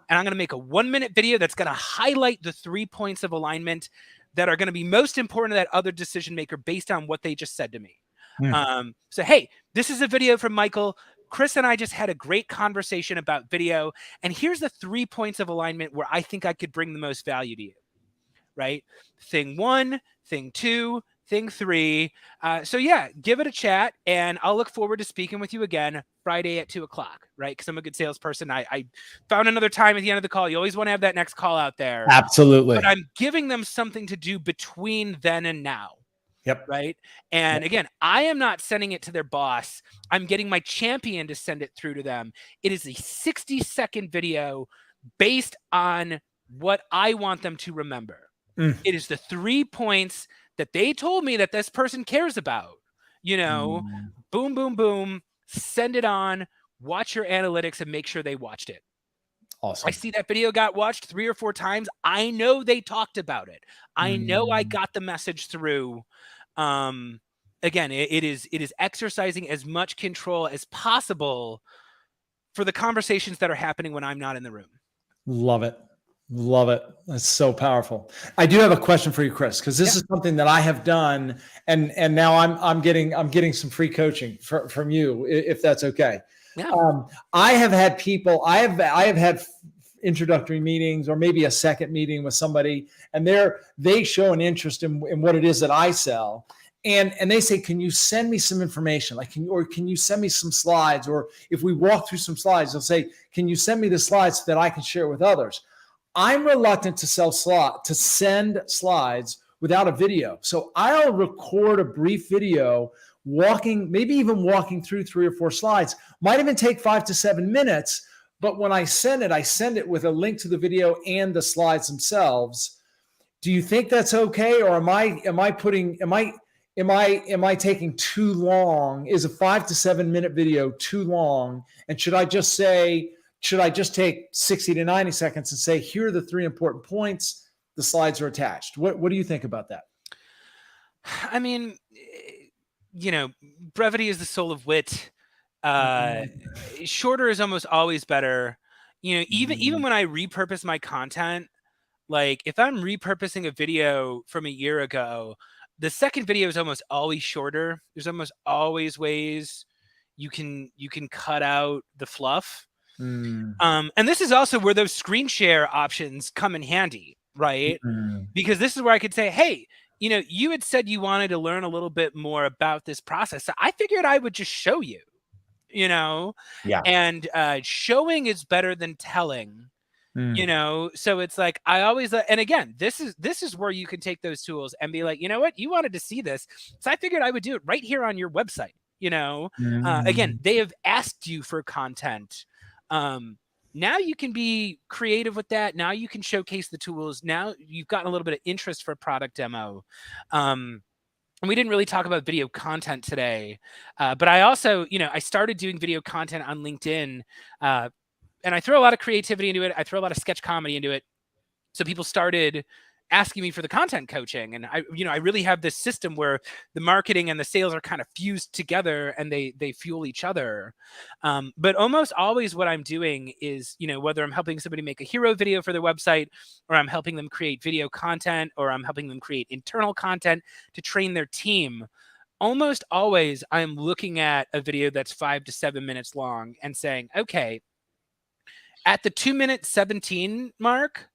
and I'm going to make a 1-minute video that's going to highlight the 3 points of alignment that are going to be most important to that other decision maker based on what they just said to me. So, hey, this is a video from Michael. Chris and I just had a great conversation about video. And here's the 3 points of alignment where I think I could bring the most value to you, right? Thing 1, thing 2, thing 3. So yeah, give it a chat and I'll look forward to speaking with you again Friday at 2:00, right? Because I'm a good salesperson. I found another time at the end of the call. You always want to have that next call out there. Absolutely. But I'm giving them something to do between then and now. Yep. Right. And again, I am not sending it to their boss. I'm getting my champion to send it through to them. It is a 60-second video based on what I want them to remember. It is the 3 points that they told me that this person cares about. Boom, boom, boom. Send it on. Watch your analytics and make sure they watched it. Awesome. I see that video got watched 3 or 4 times. I know they talked about it. I know I got the message through. Again, it is exercising as much control as possible for the conversations that are happening when I'm not in the room. Love it. Love it. That's so powerful. I do have a question for you, Chris, because this is something that I have done, and now I'm getting some free coaching from you, if that's okay. Yeah. I have had people. I have had introductory meetings, or maybe a second meeting with somebody, and they show an interest in what it is that I sell. And they say, can you send me some information? Like, can you send me some slides? Or if we walk through some slides, they'll say, can you send me the slides so that I can share with others? I'm reluctant to send slides without a video. So I'll record a brief video maybe even walking through 3 or 4 slides. Might even take 5 to 7 minutes. But when I send it with a link to the video and the slides themselves. Do you think that's okay? Or am I taking too long? Is a 5 to 7 minute video too long? And should I just say, should I just take 60 to 90 seconds and say, here are the 3 important points, the slides are attached? What do you think about that? I mean, brevity is the soul of wit. Shorter is almost always better. Even when I repurpose my content, like if I'm repurposing a video from a year ago, the second video is almost always shorter. There's almost always ways you can cut out the fluff. And this is also where those screen share options come in handy, right? Because this is where I could say, hey, you had said you wanted to learn a little bit more about this process. So I figured I would just show you, Yeah. and showing is better than telling. So it's like I always, and again, this is where you can take those tools and be like, you know what, you wanted to see this, so I figured I would do it right here on your website. Again, they have asked you for content. Now you can be creative with that. Now you can showcase the tools. Now you've gotten a little bit of interest for a product demo. And we didn't really talk about video content today, but I also, I started doing video content on LinkedIn. And I throw a lot of creativity into it. I throw a lot of sketch comedy into it. So people started asking me for the content coaching. And I really have this system where the marketing and the sales are kind of fused together and they fuel each other. But almost always what I'm doing is, whether I'm helping somebody make a hero video for their website, or I'm helping them create video content, or I'm helping them create internal content to train their team, almost always I'm looking at a video that's 5 to 7 minutes long and saying, okay, at the 2-minute 17 mark,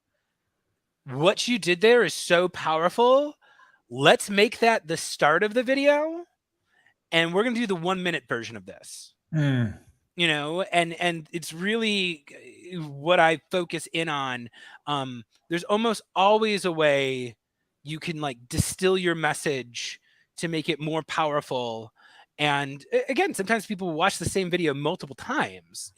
what you did there is so powerful. Let's make that the start of the video, and we're going to do the 1-minute version of this. And it's really what I focus in on. There's almost always a way you can distill your message to make it more powerful. And again, sometimes people watch the same video multiple times,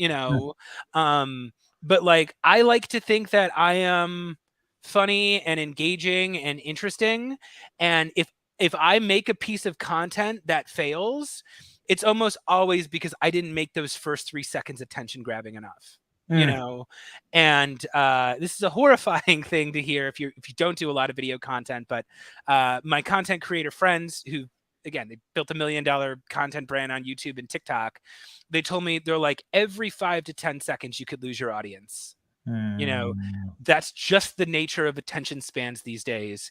but I like to think that I am funny and engaging and interesting. And if I make a piece of content that fails, it's almost always because I didn't make those first 3 seconds attention grabbing enough. And this is a horrifying thing to hear if you don't do a lot of video content. But my content creator friends who, again, they built $1 million content brand on YouTube and TikTok, they told me, they're like, every 5 to 10 seconds you could lose your audience. That's just the nature of attention spans these days.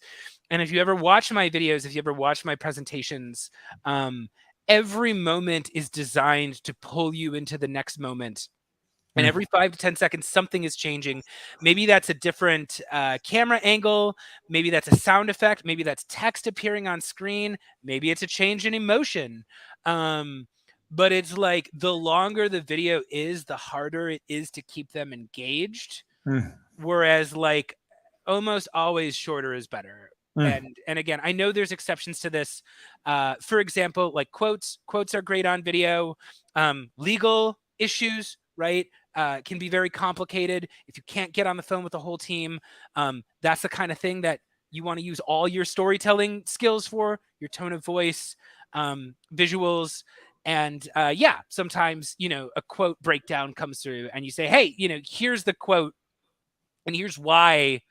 And if you ever watch my videos, if you ever watch my presentations, every moment is designed to pull you into the next moment. And every 5 to 10 seconds, something is changing. Maybe that's a different camera angle. Maybe that's a sound effect. Maybe that's text appearing on screen. Maybe it's a change in emotion. But it's like the longer the video is, the harder it is to keep them engaged. Whereas almost always shorter is better. And again, I know there's exceptions to this. For example, quotes are great on video. Legal issues, right? Can be very complicated. If you can't get on the phone with the whole team, that's the kind of thing that you want to use all your storytelling skills for, your tone of voice, visuals. And sometimes, a quote breakdown comes through and you say, hey, here's the quote and here's why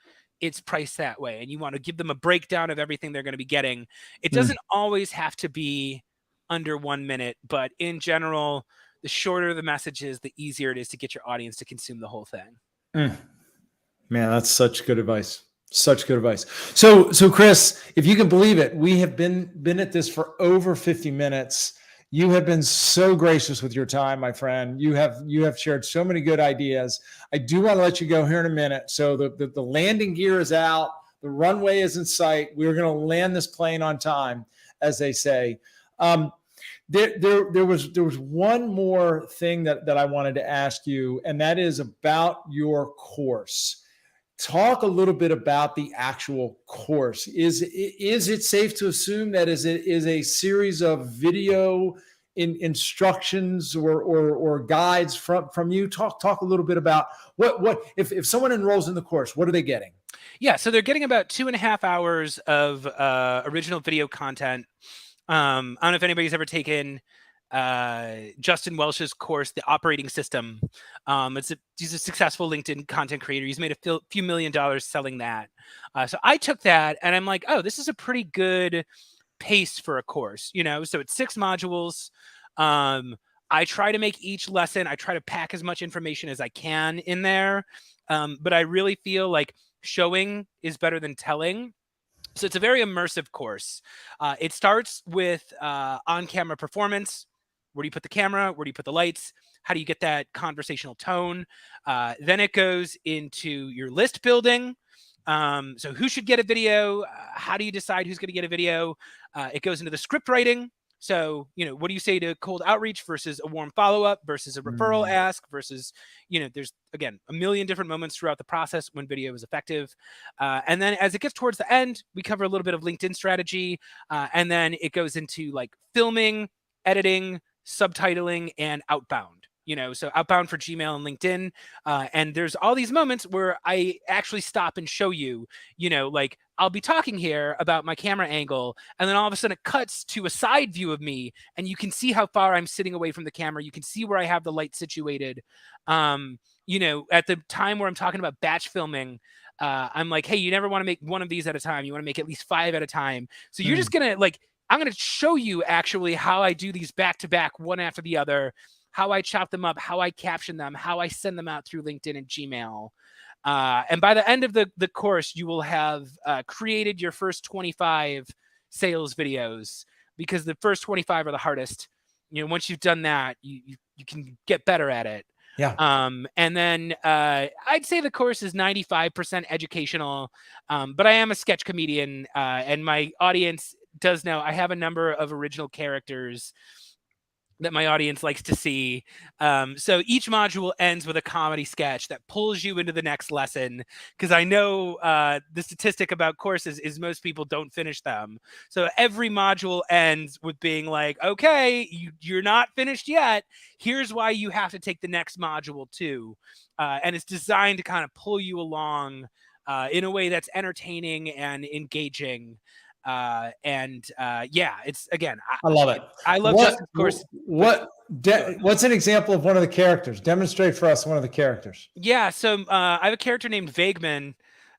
it's priced that way. And you want to give them a breakdown of everything they're going to be getting. It doesn't always have to be under 1 minute, but in general, the shorter the message is, the easier it is to get your audience to consume the whole thing. Man, that's such good advice. Such good advice. So Chris, if you can believe it, we have been at this for over 50 minutes. You have been so gracious with your time, my friend. You have shared so many good ideas. I do want to let you go here in a minute. So the landing gear is out. The runway is in sight. We're going to land this plane on time, as they say. There was one more thing that I wanted to ask you, and that is about your course. Talk a little bit about the actual course. Is it safe to assume that is a series of video instructions or guides from you? Talk a little bit about what if someone enrolls in the course, what are they getting? Yeah, so they're getting about 2.5 hours of original video content. I don't know if anybody's ever taken Justin Welsh's course, The Operating System. He's a successful LinkedIn content creator. He's made a few $1 million selling that. So I took that and I'm like, oh, this is a pretty good pace for a course, so it's 6 modules. I try to make each lesson, I try to pack as much information as I can in there. But I really feel like showing is better than telling. So it's a very immersive course. It starts with on-camera performance. Where do you put the camera? Where do you put the lights? How do you get that conversational tone? Then it goes into your list building. So who should get a video? How do you decide who's going to get a video? It goes into the script writing. So, what do you say to cold outreach versus a warm follow-up versus a referral ask versus, there's, again, a million different moments throughout the process when video is effective. And then as it gets towards the end, we cover a little bit of LinkedIn strategy. And then it goes into like filming, editing, subtitling, and outbound. So outbound for Gmail and LinkedIn. And there's all these moments where I actually stop and show you, like I'll be talking here about my camera angle, and then all of a sudden it cuts to a side view of me, and you can see how far I'm sitting away from the camera. You can see where I have the light situated. At the time where I'm talking about batch filming, I'm like, hey, you never want to make one of these at a time. You want to make at least 5 at a time. So you're just going to I'm going to show you actually how I do these back to back, one after the other, how I chop them up, how I caption them, how I send them out through LinkedIn and Gmail. And by the end of the course, you will have created your first 25 sales videos, because the first 25 are the hardest. Once you've done that, you can get better at it. Yeah. And then I'd say the course is 95% educational, but I am a sketch comedian, and my audience does know I have a number of original characters that my audience likes to see. So each module ends with a comedy sketch that pulls you into the next lesson, because I know the statistic about courses is most people don't finish them. So every module ends with being like, okay, you're not finished yet. Here's why you have to take the next module too. And it's designed to kind of pull you along in a way that's entertaining and engaging. It's, again, I love it. I love Justin's course. What's an example of one of the characters? Demonstrate for us one of the characters. Yeah, so I have a character named Vagueman,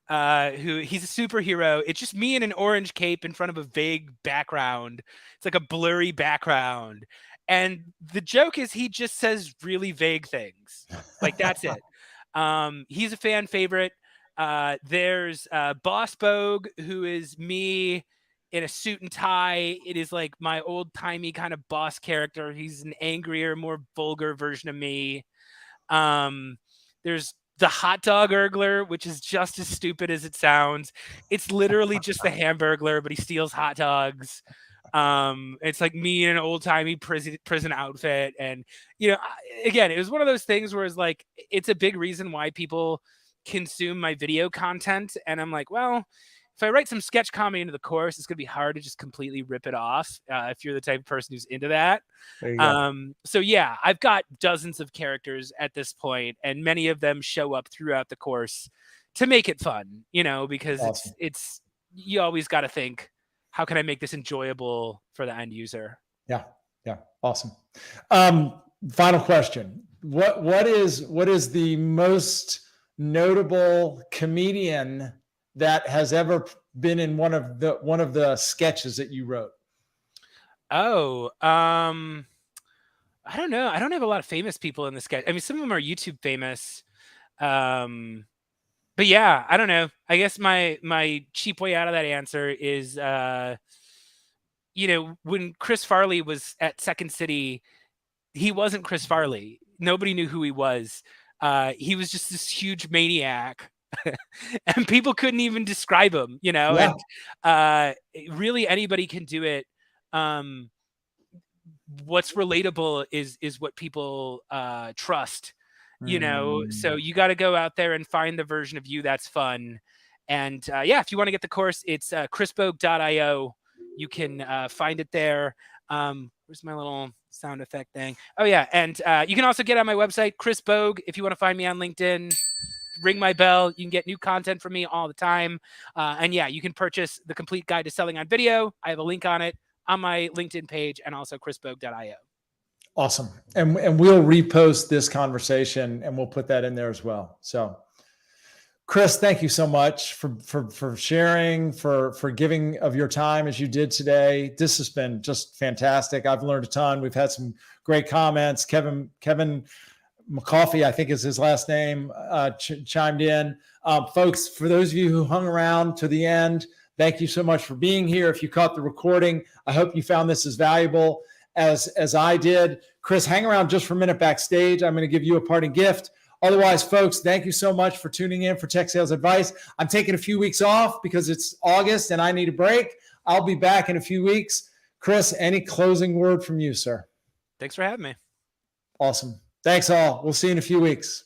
who he's a superhero. It's just me in an orange cape in front of a vague background. It's like a blurry background. And the joke is he just says really vague things. Like, that's it. He's a fan favorite. There's Boss Bogue, who is me in a suit and tie. It is like my old-timey kind of boss character. He's an angrier, more vulgar version of me. There's the hot dog urgler, which is just as stupid as it sounds. It's literally just the Hamburglar, but he steals hot dogs. It's like me in an old-timey prison outfit. And, again, it was one of those things where it's like, it's a big reason why people consume my video content. And I'm like, well, if I write some sketch comedy into the course, it's going to be hard to just completely rip it off if you're the type of person who's into that. There you go. So yeah, I've got dozens of characters at this point, and many of them show up throughout the course to make it fun, because Awesome. it's you always got to think, how can I make this enjoyable for the end user? Yeah. Awesome. Final question. What is the most notable comedian that has ever been in one of the sketches that you wrote? I don't know. I don't have a lot of famous people in the sketch. I mean, some of them are YouTube famous. But yeah, I don't know. I guess my cheap way out of that answer is, when Chris Farley was at Second City, he wasn't Chris Farley. Nobody knew who he was. He was just this huge maniac. And people couldn't even describe him, Yeah. and really anybody can do it. What's relatable is what people trust, so you got to go out there and find the version of you that's fun. And if you want to get the course, it's chrisbogue.io. You can find it there. Where's my little sound effect thing? Oh yeah, and you can also get on my website, Chris Bogue, if you want to find me on LinkedIn. Ring my bell. You can get new content from me all the time. And yeah, you can purchase the complete guide to selling on video. I have a link on it on my LinkedIn page, and also chrisbogue.io. Awesome. And we'll repost this conversation and we'll put that in there as well. So Chris, thank you so much for sharing, for giving of your time as you did today. This has been just fantastic. I've learned a ton. We've had some great comments. Kevin McCoffey, I think is his last name, chimed in. Folks, for those of you who hung around to the end, thank you so much for being here. If you caught the recording, I hope you found this as valuable as I did. Chris, hang around just for a minute backstage. I'm going to give you a parting gift. Otherwise, folks, thank you so much for tuning in for Tech Sales Advice. I'm taking a few weeks off because it's August and I need a break. I'll be back in a few weeks. Chris, any closing word from you, sir? Thanks for having me. Awesome. Thanks all. We'll see you in a few weeks.